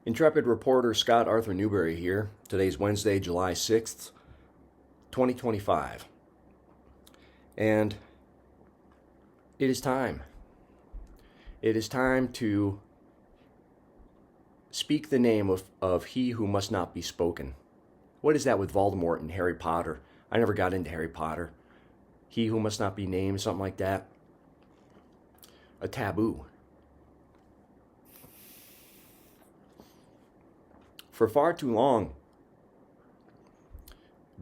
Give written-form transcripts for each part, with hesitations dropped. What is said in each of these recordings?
Intrepid reporter Scott Arthur Newberry here. Today's Wednesday, July 6th, 2025. And it is time. It is time to speak the name of he who must not be spoken. What is that with Voldemort and Harry Potter? I never got into Harry Potter. He who must not be named, something like that. A taboo. For far too long,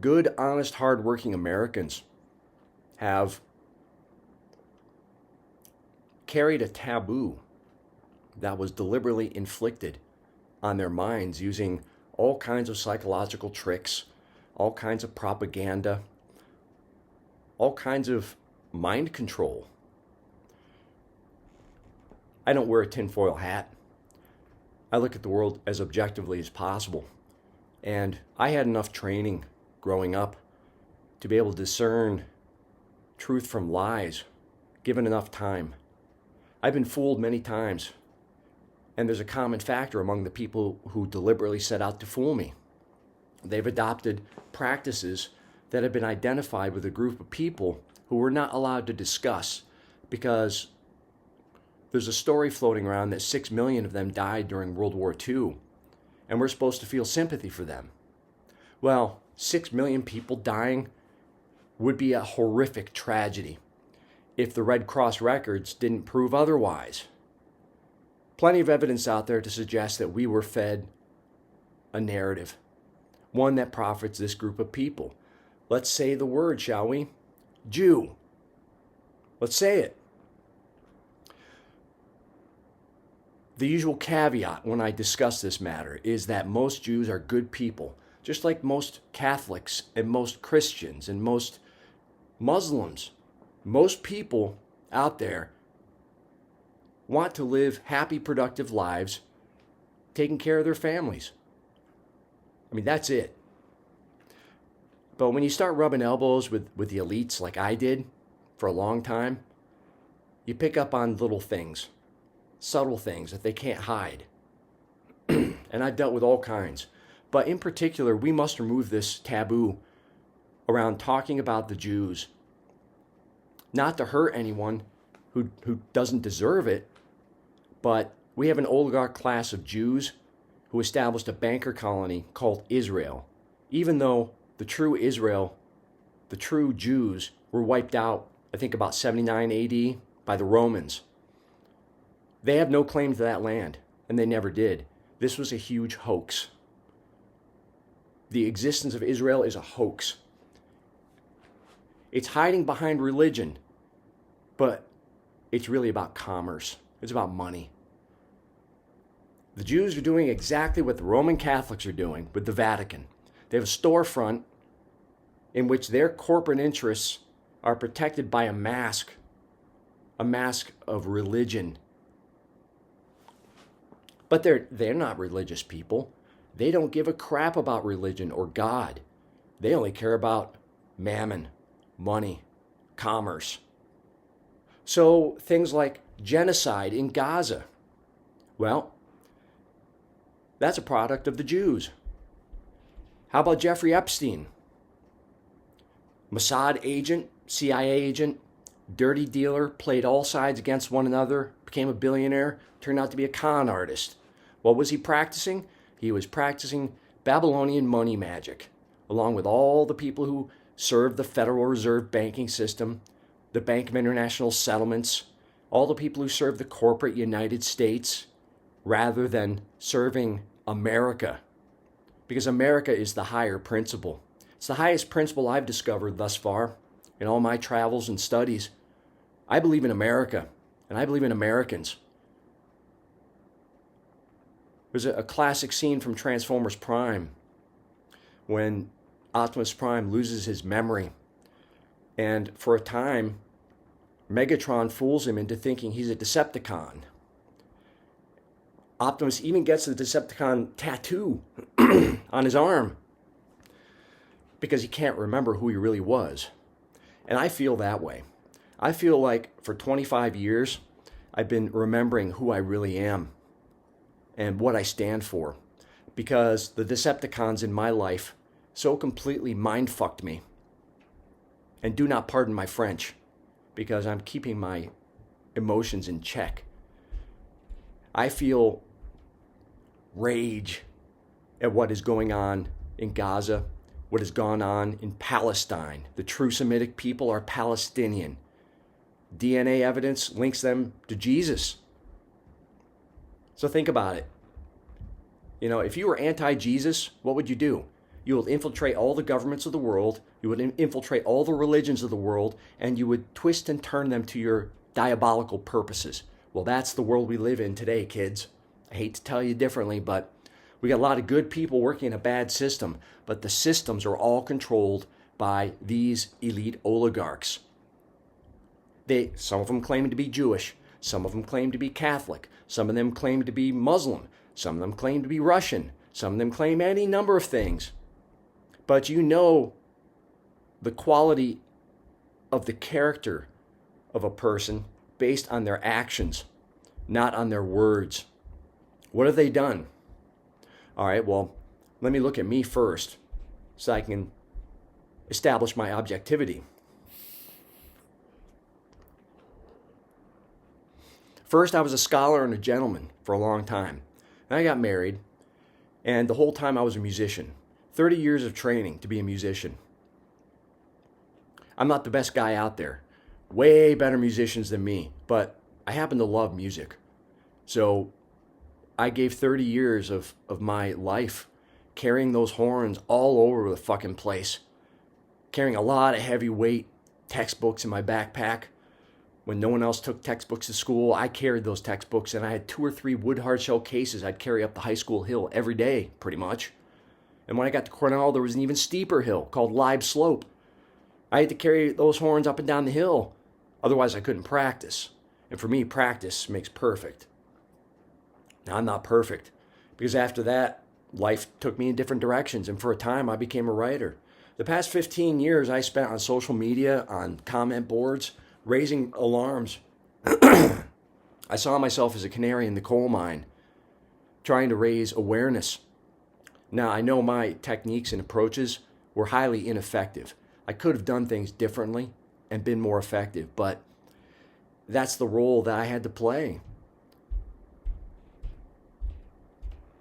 good, honest, hard-working Americans have carried a taboo that was deliberately inflicted on their minds using all kinds of psychological tricks, all kinds of propaganda, all kinds of mind control. I don't wear a tinfoil hat. I look at the world as objectively as possible. And I had enough training growing up to be able to discern truth from lies, given enough time. I've been fooled many times. And there's a common factor among the people who deliberately set out to fool me. They've adopted practices that have been identified with a group of people who we're not allowed to discuss because there's a story floating around that 6 million of them died during World War II, and we're supposed to feel sympathy for them. Well, 6 million people dying would be a horrific tragedy if the Red Cross records didn't prove otherwise. Plenty of evidence out there to suggest that we were fed a narrative, one that profits this group of people. Let's say the word, shall we? Jew. Let's say it. The usual caveat when I discuss this matter is that most Jews are good people, just like most Catholics and most Christians and most Muslims. Most people out there want to live happy, productive lives, taking care of their families. I mean, that's it. But when you start rubbing elbows with the elites like I did for a long time, you pick up on little things. Subtle things that they can't hide. And I've dealt with all kinds. But in particular, we must remove this taboo around talking about the Jews. Not to hurt anyone who doesn't deserve it, but we have an oligarch class of Jews who established a banker colony called Israel, even though the true Israel, the true Jews, were wiped out, I think about 79 AD, by the Romans. They have no claim to that land, and they never did. This was a huge hoax. The existence of Israel is a hoax. It's hiding behind religion, but it's really about commerce. It's about money. The Jews are doing exactly what the Roman Catholics are doing with the Vatican. They have a storefront in which their corporate interests are protected by a mask of religion. But they're not religious people. They don't give a crap about religion or God. They only care about mammon, money, commerce. So things like genocide in Gaza, well, that's a product of the Jews. How about Jeffrey Epstein? Mossad agent, CIA agent, dirty dealer, played all sides against one another, became a billionaire, turned out to be a con artist. What was he practicing? He was practicing Babylonian money magic, along with all the people who served the Federal Reserve banking system, the Bank of International Settlements, all the people who served the corporate United States, rather than serving America. Because America is the higher principle. It's the highest principle I've discovered thus far in all my travels and studies. I believe in America, and I believe in Americans. There's a classic scene from Transformers Prime when Optimus Prime loses his memory. And for a time, Megatron fools him into thinking he's a Decepticon. Optimus even gets the Decepticon tattoo on his arm because he can't remember who he really was. And I feel that way. I feel like for 25 years, I've been remembering who I really am. and what I stand for, because the Decepticons in my life so completely mind-fucked me. And do not pardon my French, because I'm keeping my emotions in check. I feel rage at what is going on in Gaza, what has gone on in Palestine. The true Semitic people are Palestinian. DNA evidence links them to Jesus. So think about it. You know, if you were anti-Jesus, what would you do? You would infiltrate all the governments of the world, you would infiltrate all the religions of the world, and you would twist and turn them to your diabolical purposes. Well, that's the world we live in today, kids. I hate to tell you differently, but we got a lot of good people working in a bad system, but the systems are all controlled by these elite oligarchs. Some of them claim to be Jewish, some of them claim to be Catholic, some of them claim to be Muslim, some of them claim to be Russian, some of them claim any number of things. But you know the quality of the character of a person based on their actions, not on their words. What have they done? All right, well, let me look at me first so I can establish my objectivity. First, I was a scholar and a gentleman for a long time. Then I got married, and the whole time I was a musician. 30 years of training to be a musician. I'm not the best guy out there. Way better musicians than me, but I happen to love music. So I gave 30 years of my life carrying those horns all over the fucking place. Carrying a lot of heavyweight textbooks in my backpack. When no one else took textbooks to school, I carried those textbooks, and I had 2 or 3 wood hardshell cases I'd carry up the high school hill every day, pretty much. And when I got to Cornell, there was an even steeper hill called Live Slope. I had to carry those horns up and down the hill. Otherwise, I couldn't practice. And for me, practice makes perfect. Now, I'm not perfect, because after that, life took me in different directions, and for a time, I became a writer. The past 15 years I spent on social media, on comment boards, raising alarms. I saw myself as a canary in the coal mine, trying to raise awareness. Now, I know my techniques and approaches were highly ineffective. I could have done things differently and been more effective, but that's the role that I had to play.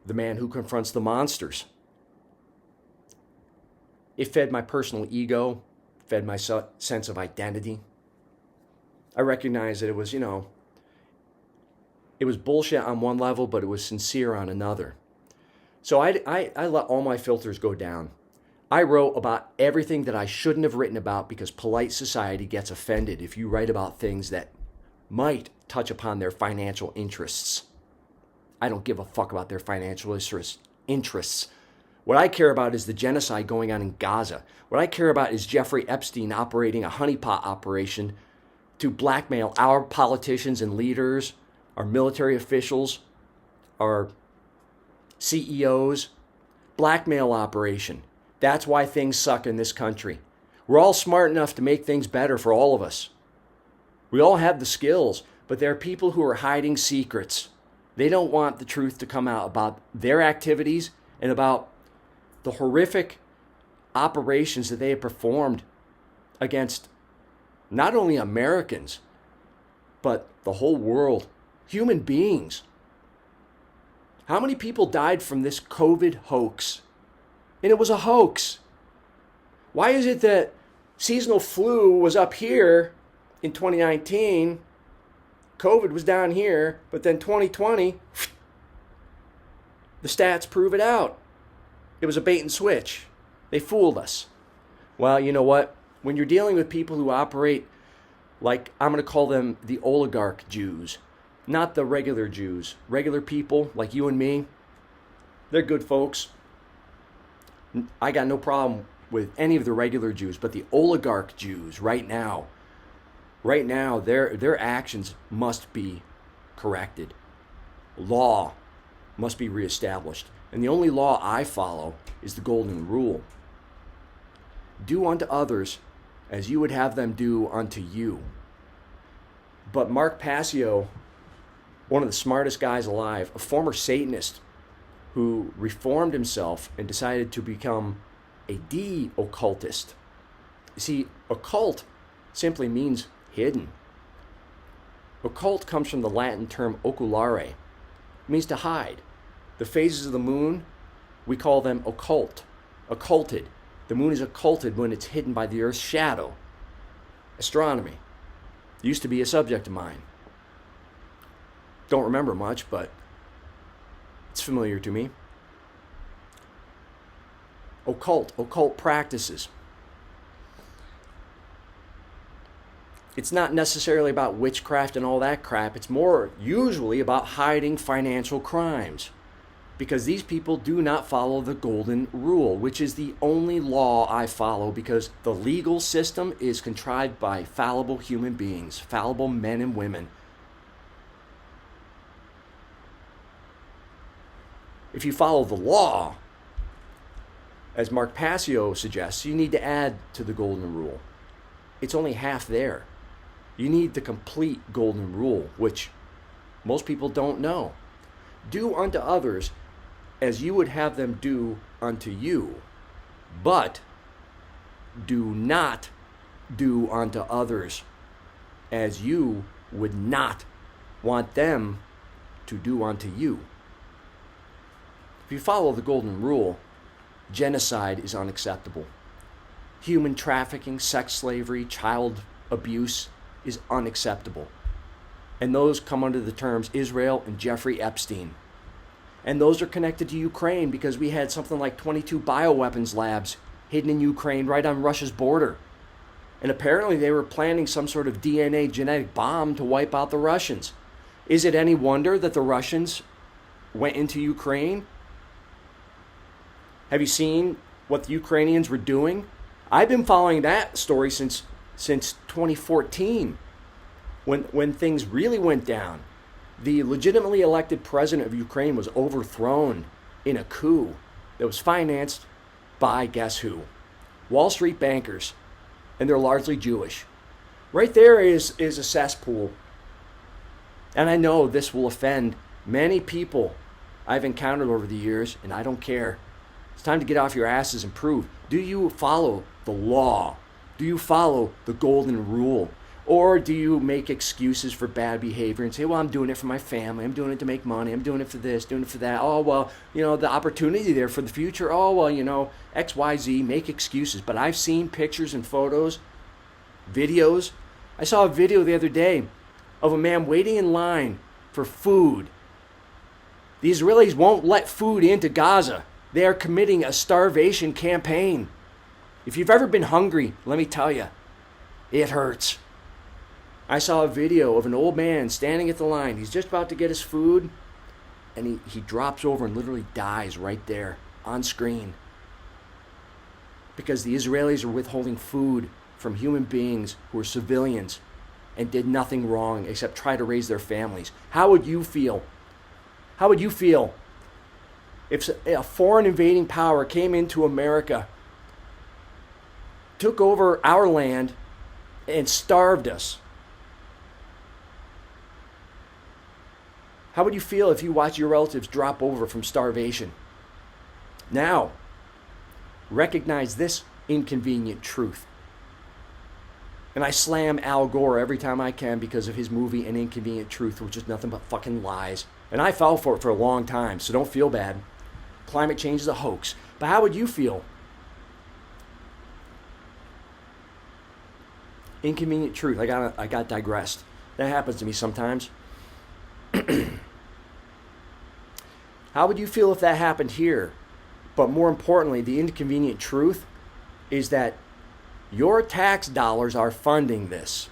The man who confronts the monsters. It fed my personal ego, fed my sense of identity. I recognized that it was, it was bullshit on one level, but it was sincere on another. So I let all my filters go down. I wrote about everything that I shouldn't have written about, because polite society gets offended if you write about things that might touch upon their financial interests. I don't give a fuck about their financial interests. What I care about is the genocide going on in Gaza. What I care about is Jeffrey Epstein operating a honeypot operation to blackmail our politicians and leaders, our military officials, our CEOs. Blackmail operation. That's why things suck in this country. We're all smart enough to make things better for all of us. We all have the skills, but there are people who are hiding secrets. They don't want the truth to come out about their activities and about the horrific operations that they have performed against not only Americans, but the whole world, human beings. How many people died from this COVID hoax? And it was a hoax. Why is it that seasonal flu was up here in 2019, COVID was down here, but then 2020, the stats prove it out. It was a bait and switch. They fooled us. Well, you know what? When you're dealing with people who operate like, I'm going to call them the oligarch Jews, not the regular Jews, regular people like you and me, they're good folks. I got no problem with any of the regular Jews, but the oligarch Jews right now, their actions must be corrected. Law must be reestablished. And the only law I follow is the golden rule. Do unto others as you would have them do unto you. But Mark Passio one of the smartest guys alive, a former Satanist who reformed himself and decided to become a de-occultist. You see, occult simply means hidden. Occult comes from the Latin term oculare. It means to hide. The phases of the moon, we call them occult, occulted. The moon is occulted when it's hidden by the Earth's shadow. Astronomy used to be a subject of mine. Don't remember much, but it's familiar to me. Occult practices. It's not necessarily about witchcraft and all that crap. It's more usually about hiding financial crimes. Because these people do not follow the golden rule, which is the only law I follow, because the legal system is contrived by fallible human beings, fallible men and women. If you follow the law, as Mark Passio suggests, you need to add to the golden rule. It's only half there. You need the complete golden rule, which most people don't know. Do unto others as you would have them do unto you, but do not do unto others as you would not want them to do unto you. If you follow the golden rule, genocide is unacceptable. Human trafficking, sex slavery, child abuse is unacceptable. And those come under the terms Israel and Jeffrey Epstein. And those are connected to Ukraine because we had something like 22 bioweapons labs hidden in Ukraine right on Russia's border. And apparently they were planning some sort of DNA genetic bomb to wipe out the Russians. Is it any wonder that the Russians went into Ukraine? Have you seen what the Ukrainians were doing? I've been following that story since 2014 when things really went down. The legitimately elected president of Ukraine was overthrown in a coup that was financed by, guess who? Wall Street bankers. And they're largely Jewish. Right there is a cesspool. And I know this will offend many people I've encountered over the years, and I don't care. It's time to get off your asses and prove. Do you follow the law? Do you follow the golden rule? Or do you make excuses for bad behavior and say, well, I'm doing it for my family. I'm doing it to make money. I'm doing it for this, doing it for that. Oh, well, the opportunity there for the future. Oh, well, X, Y, Z, make excuses. But I've seen pictures and photos, videos. I saw a video the other day of a man waiting in line for food. The Israelis won't let food into Gaza. They are committing a starvation campaign. If you've ever been hungry, let me tell you, it hurts. I saw a video of an old man standing at the line. He's just about to get his food, and he drops over and literally dies right there on screen. Because the Israelis are withholding food from human beings who are civilians and did nothing wrong except try to raise their families. How would you feel? How would you feel if a foreign invading power came into America, took over our land, and starved us? How would you feel if you watched your relatives drop over from starvation? Now, recognize this inconvenient truth. And I slam Al Gore every time I can because of his movie An Inconvenient Truth, which is nothing but fucking lies. And I fell for it for a long time, so don't feel bad. Climate change is a hoax. But how would you feel? Inconvenient truth. I got digressed. That happens to me sometimes. How would you feel if that happened here? But more importantly, the inconvenient truth is that your tax dollars are funding this.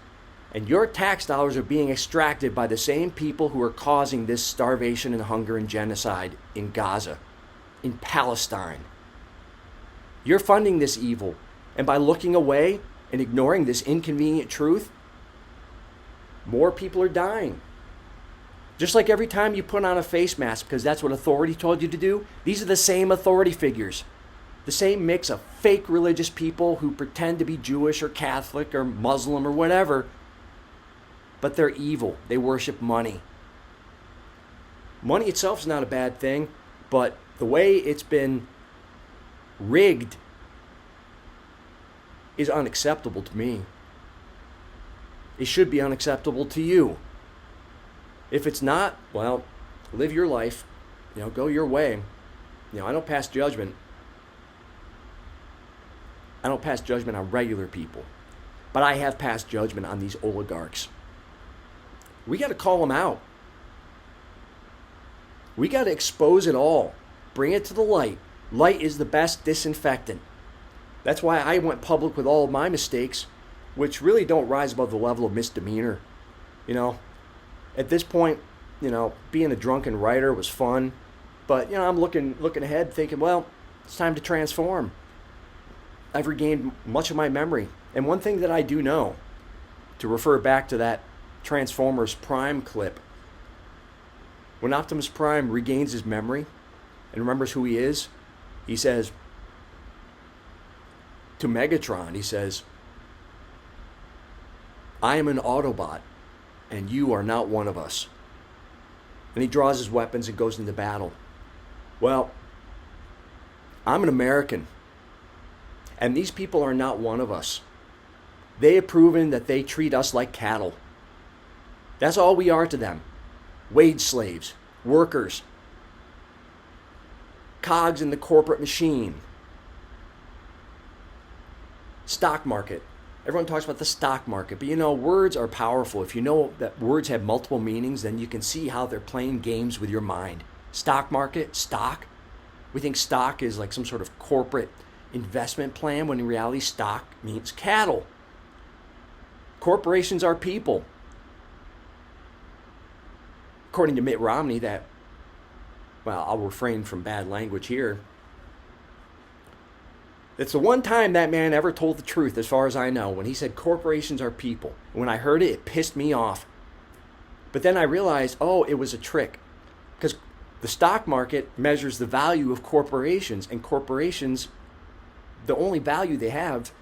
And your tax dollars are being extracted by the same people who are causing this starvation and hunger and genocide in Gaza, in Palestine. You're funding this evil. And by looking away and ignoring this inconvenient truth, more people are dying. Just like every time you put on a face mask because that's what authority told you to do, these are the same authority figures. The same mix of fake religious people who pretend to be Jewish or Catholic or Muslim or whatever, but they're evil. They worship money. Money itself is not a bad thing, but the way it's been rigged is unacceptable to me. It should be unacceptable to you. If it's not, well, live your life, go your way. I don't pass judgment. I don't pass judgment on regular people, but I have passed judgment on these oligarchs. We got to call them out. We got to expose it all. Bring it to the light. Light is the best disinfectant. That's why I went public with all of my mistakes, which really don't rise above the level of misdemeanor. At this point, being a drunken writer was fun, but I'm looking ahead, thinking, well, it's time to transform. I've regained much of my memory, and one thing that I do know, to refer back to that Transformers Prime clip, when Optimus Prime regains his memory and remembers who he is, he says to Megatron, he says, "I am an Autobot, and you are not one of us." And he draws his weapons and goes into battle. Well, I'm an American, and these people are not one of us. They have proven that they treat us like cattle. That's all we are to them. Wage slaves, workers, cogs in the corporate machine. Stock market. Everyone talks about the stock market, but words are powerful. If you know that words have multiple meanings, then you can see how they're playing games with your mind. Stock market, stock. We think stock is like some sort of corporate investment plan, when in reality stock means cattle. Corporations are people. According to Mitt Romney, I'll refrain from bad language here. It's the one time that man ever told the truth, as far as I know, when he said corporations are people. When I heard it, it pissed me off. But then I realized, it was a trick. Because the stock market measures the value of corporations, and corporations, the only value they have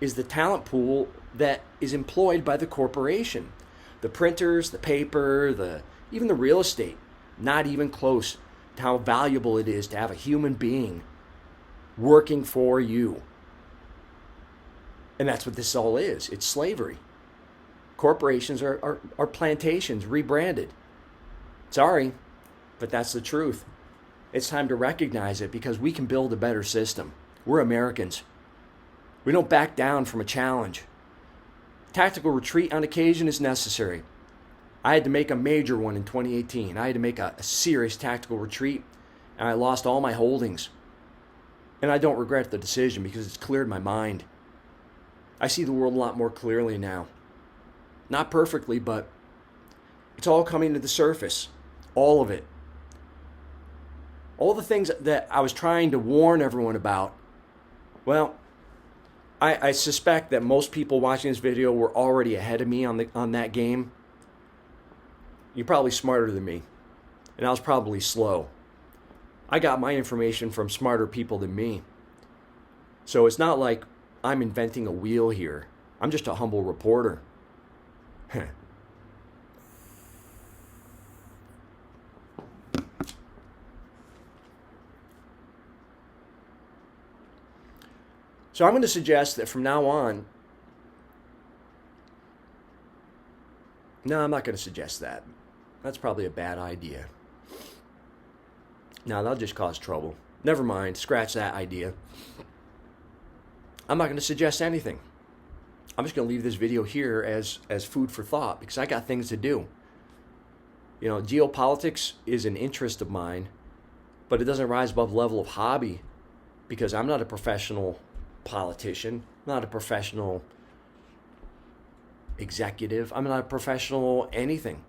is the talent pool that is employed by the corporation. The printers, the paper, even the real estate, not even close to how valuable it is to have a human being working for you. And that's what this all is. It's slavery. Corporations are plantations rebranded. Sorry, but that's the truth. It's time to recognize it, because we can build a better system. We're Americans. We don't back down from a challenge. Tactical retreat on occasion is necessary. I had to make a major one in 2018. I had to make a serious tactical retreat, and I lost all my holdings. And I don't regret the decision, because it's cleared my mind. I see the world a lot more clearly now. Not perfectly, but it's all coming to the surface. All of it. All the things that I was trying to warn everyone about, well, I suspect that most people watching this video were already ahead of me on that game. You're probably smarter than me, and I was probably slow. I got my information from smarter people than me. So it's not like I'm inventing a wheel here. I'm just a humble reporter. So I'm going to suggest that from now on, no, I'm not going to suggest that. That's probably a bad idea. No, that'll just cause trouble. Never mind, scratch that idea. I'm not going to suggest anything. I'm just going to leave this video here as food for thought, because I got things to do. Geopolitics is an interest of mine, but it doesn't rise above the level of hobby, because I'm not a professional politician, I'm not a professional executive, I'm not a professional anything.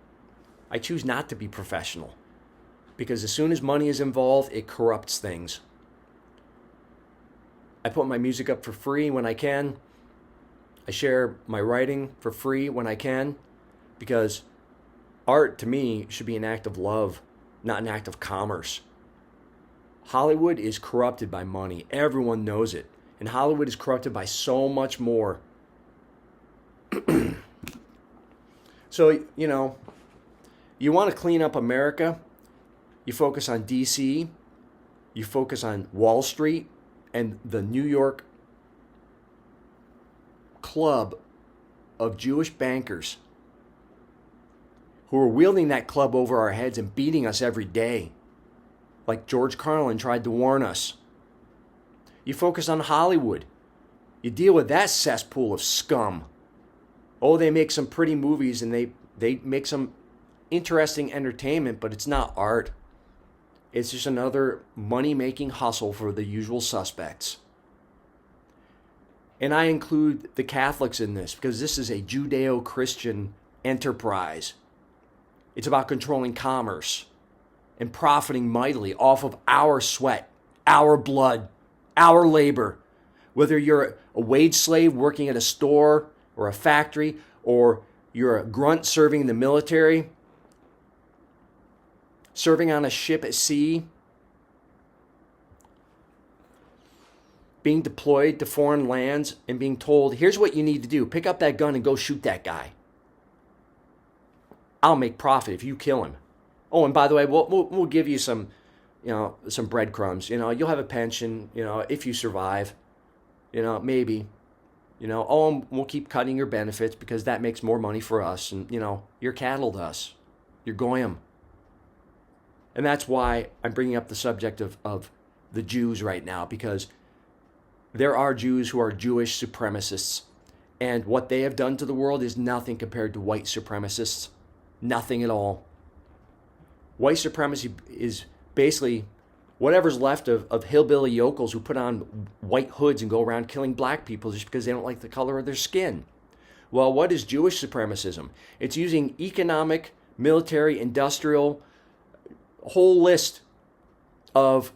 I choose not to be professional, because as soon as money is involved, it corrupts things. I put my music up for free when I can. I share my writing for free when I can, because art to me should be an act of love, not an act of commerce. Hollywood is corrupted by money. Everyone knows it. And Hollywood is corrupted by so much more. So, you want to clean up America? You focus on D.C., you focus on Wall Street and the New York club of Jewish bankers who are wielding that club over our heads and beating us every day, like George Carlin tried to warn us. You focus on Hollywood. You deal with that cesspool of scum. Oh, they make some pretty movies and they make some interesting entertainment, but it's not art. It's just another money-making hustle for the usual suspects. And I include the Catholics in this because this is a Judeo-Christian enterprise. It's about controlling commerce and profiting mightily off of our sweat, our blood, our labor. Whether you're a wage slave working at a store or a factory, or you're a grunt serving in the military, serving on a ship at sea, being deployed to foreign lands and being told, here's what you need to do. Pick up that gun and go shoot that guy. I'll make profit if you kill him. Oh, and by the way, we'll give you some breadcrumbs. You'll have a pension, if you survive. Maybe. We'll keep cutting your benefits because that makes more money for us. And, you're cattle to us. You're goyim. And that's why I'm bringing up the subject of the Jews right now, because there are Jews who are Jewish supremacists. And what they have done to the world is nothing compared to white supremacists. Nothing at all. White supremacy is basically whatever's left of hillbilly yokels who put on white hoods and go around killing black people just because they don't like the color of their skin. Well, what is Jewish supremacism? It's using economic, military, industrial, whole list of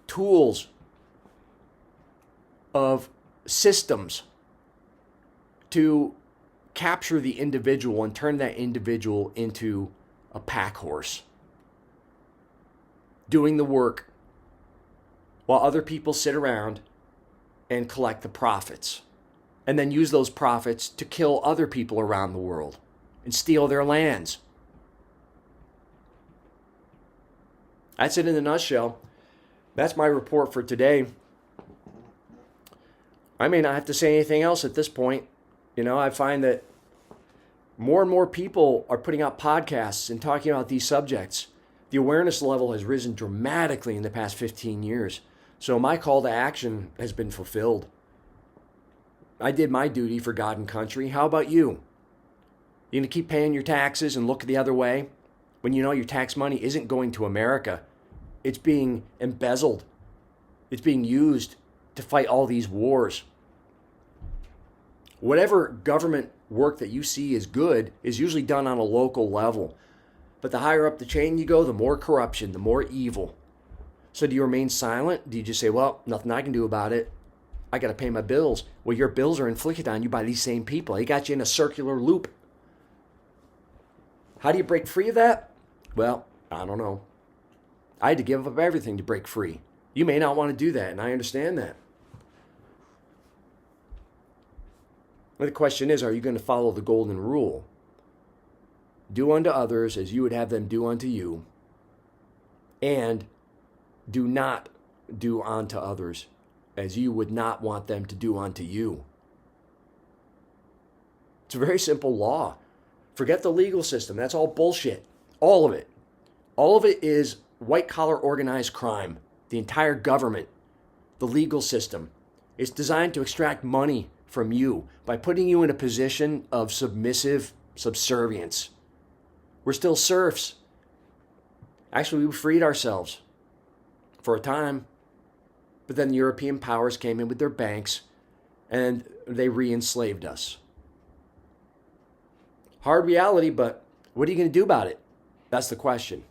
tools, of systems to capture the individual and turn that individual into a pack horse, doing the work while other people sit around and collect the profits, and then use those profits to kill other people around the world and steal their lands. That's it in a nutshell. That's my report for today. I may not have to say anything else at this point. I find that more and more people are putting out podcasts and talking about these subjects. The awareness level has risen dramatically in the past 15 years. So my call to action has been fulfilled. I did my duty for God and country. How about you? You going to keep paying your taxes and look the other way when you know your tax money isn't going to America? It's being embezzled. It's being used to fight all these wars. Whatever government work that you see is good is usually done on a local level. But the higher up the chain you go, the more corruption, the more evil. So do you remain silent? Do you just say, well, nothing I can do about it? I got to pay my bills. Well, your bills are inflicted on you by these same people. They got you in a circular loop. How do you break free of that? Well, I don't know. I had to give up everything to break free. You may not want to do that, and I understand that. But the question is, are you going to follow the golden rule? Do unto others as you would have them do unto you, and do not do unto others as you would not want them to do unto you. It's a very simple law. Forget the legal system. That's all bullshit. All of it. All of it is white-collar organized crime. The entire government, the legal system, is designed to extract money from you by putting you in a position of submissive subservience. We're still serfs. Actually, we freed ourselves for a time, but then the European powers came in with their banks and they re-enslaved us. Hard reality, but what are you going to do about it? That's the question.